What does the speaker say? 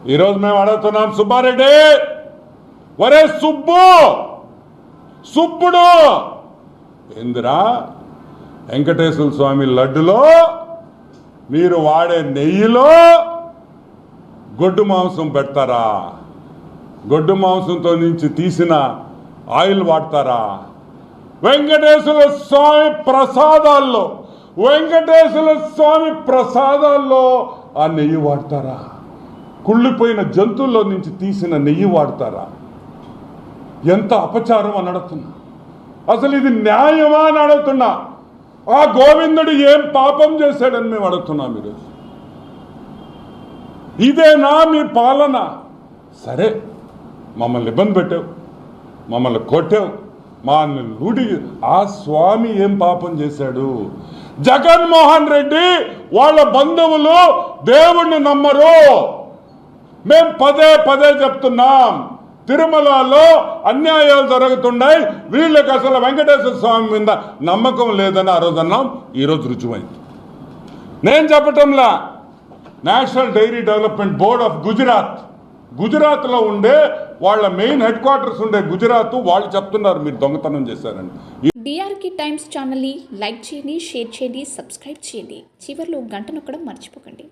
ఈరోజు మేము అడుగుతున్నాం, సుబ్బారెడ్డి, ఒరే సుబ్బుడు ఏందిరా, వెంకటేశ్వర స్వామి లడ్డులో మీరు వాడే నెయ్యిలో గొడ్డు మాంసం పెడతారా? గొడ్డు మాంసంతో నుంచి తీసిన ఆయిల్ వాడతారా? వెంకటేశ్వర స్వామి ప్రసాదాల్లో ఆ నెయ్యి వాడతారా? కుళ్ళిపోయిన జంతువుల్లో నుంచి తీసిన నెయ్యి వాడతారా? ఎంత అపచారం అని అడుగుతున్నా. అసలు ఇది న్యాయమా అని అడుగుతున్నా. ఆ గోవిందుడు ఏం పాపం చేశాడని మేము అడుగుతున్నాం. మీరు ఇదేనా మీ పాలన? సరే, మమ్మల్ని ఇబ్బంది పెట్టావు, మమ్మల్ని కొట్టావు, మా లూడి. ఆ స్వామి ఏం పాపం చేశాడు? జగన్మోహన్ రెడ్డి వాళ్ళ బంధువులు దేవుణ్ణి నమ్మరు. మేము పదే చెప్తున్నాం, తిరుమలలో అన్యాయాలు జరుగుతున్నాయి, వీళ్ళకి అసలు వెంకటేశ్వర స్వామి మీద నమ్మకం లేదని ఆ రోజు అన్నాం. ఈరోజు రుజువైంది. నేను చెప్పటంలా, national dairy development board of గుజరాత్లో ఉండే వాళ్ళ మెయిన్ హెడ్ క్వార్టర్స్ ఉండే గుజరాత్ వాళ్ళు చెప్తున్నారు మీరు దొంగతనం చేశారని. డిఆర్కే టైమ్స్ ఛానల్ని లైక్ చేయండి, షేర్ చేయండి, సబ్స్క్రైబ్ చేయండి. చివర్లో గంట నొక్కడం మర్చిపోకండి.